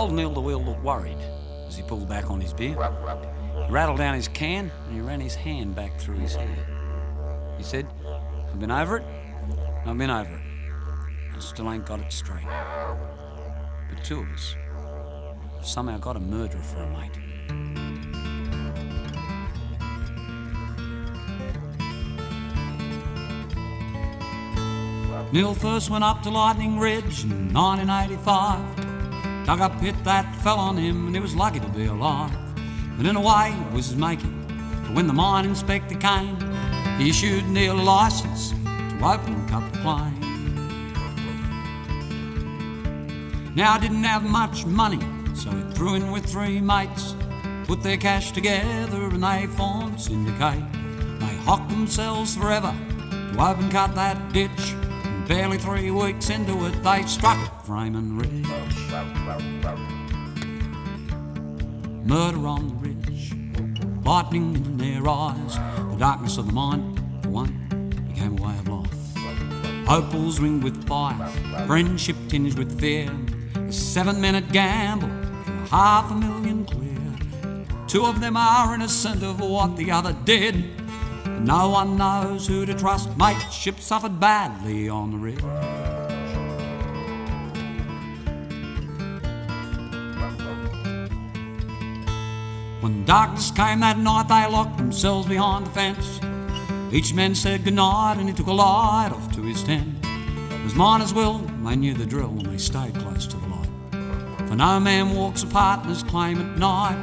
Old Neil the Wheel looked worried as he pulled back on his beer. He rattled down his can and he ran his hand back through his hair. He said, "I've been over it, I've been over it. I still ain't got it straight. But two of us have somehow got a murderer for a mate." Neil first went up to Lightning Ridge in 1985. Dug a pit that fell on him and he was lucky to be alive. But in a way it was his making. But when the mine inspector came, he issued Neil a licence to open and cut the claim. Now I didn't have much money, so he threw in with three mates, put their cash together and they formed a syndicate. They hocked themselves forever to open cut that ditch. Barely 3 weeks into it, they struck it, Framin Ridge. Murder on the ridge, lightning in their eyes. The darkness of the mine, for one, became a way of life. Opals ringed with fire, friendship tinged with fear. A 7-minute gamble for $500,000 clear. Two of them are innocent of what the other did. No one knows who to trust. Mateship suffered badly on the ridge. When darkness came that night, they locked themselves behind the fence. Each man said goodnight and he took a light off to his tent. As miners will, they knew the drill and they stayed close to the light. For no man walks a partner's claim at night.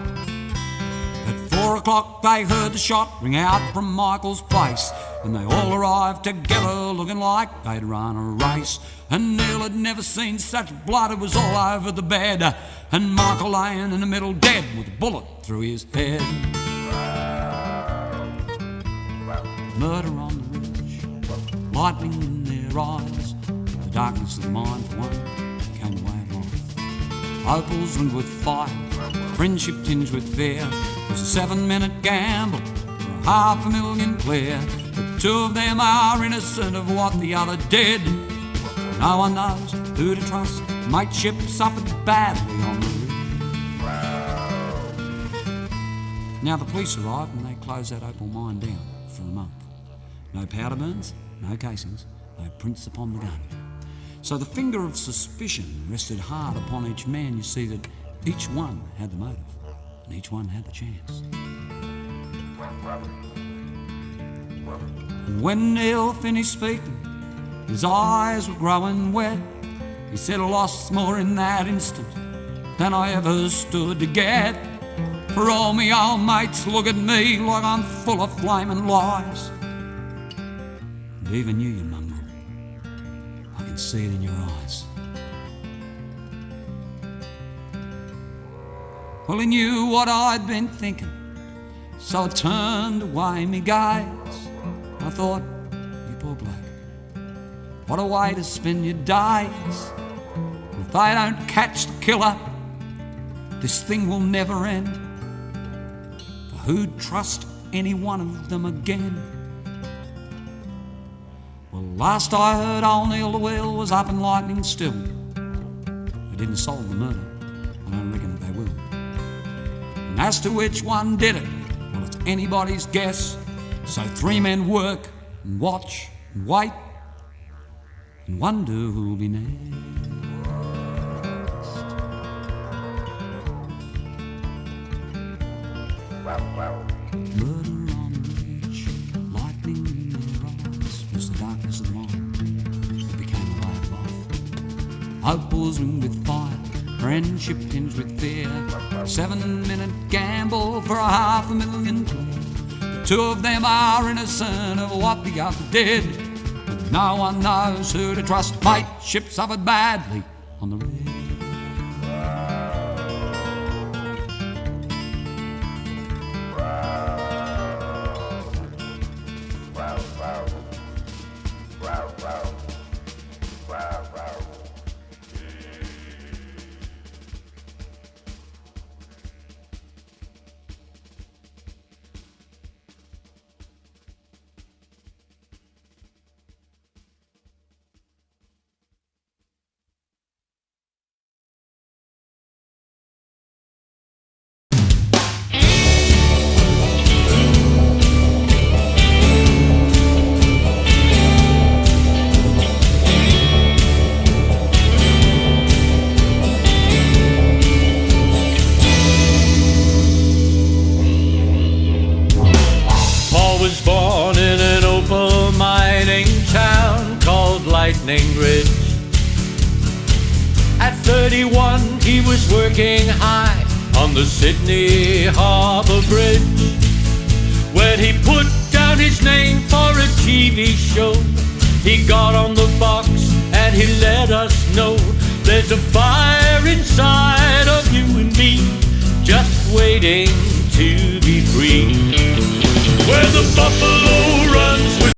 At 4 o'clock they heard the shot ring out from Michael's place, and they all arrived together looking like they'd run a race. And Neil had never seen such blood, it was all over the bed, and Michael laying in the middle dead with a bullet through his head. Murder on the ridge, lightning in their eyes. The darkness of the mine for one became a way of life. Opals ringed with fire, friendship tinged with fear. It was a 7-minute gamble for $500,000 clear. The two of them are innocent of what the other did. No one knows who to trust. Mateship suffered badly on the ridge. Now the police arrived and they closed that opal mine down for a month. No powder burns, no casings, no prints upon the gun. So the finger of suspicion rested hard upon each man. You see that each one had the motive. And each one had the chance. When Neil finished speaking, his eyes were growing wet. He said, "I lost more in that instant than I ever stood to get. For all me old mates look at me like I'm full of flaming lies. And even you mongrel, I can see it in your eyes." Well, he knew what I'd been thinking, so I turned away me gaze. I thought, you poor bloke, what a way to spend your days. If they don't catch the killer, this thing will never end. For who'd trust any one of them again? Well, last I heard, old Neil the Wheel was up in Lightning still. They didn't solve the murder. I don't reckon they will. And as to which one did it, well, it's anybody's guess. So 3 men work and watch and wait and wonder who'll be next. Murder on the ridge, lightning in their eyes, was the darkness of the mine. It became a way of life. Opals ringed with fire, friendship tinged with fear. 7-minute gamble for $500,000 clear. The two of them are innocent of what the other did. But no one knows who to trust. Mateship suffered badly on the ridge. named Rich. At 31 he was working high on the Sydney Harbour Bridge, when he put down his name for a TV show. He got on the box and he let us know there's a fire inside of you and me, just waiting to be free. Where the buffalo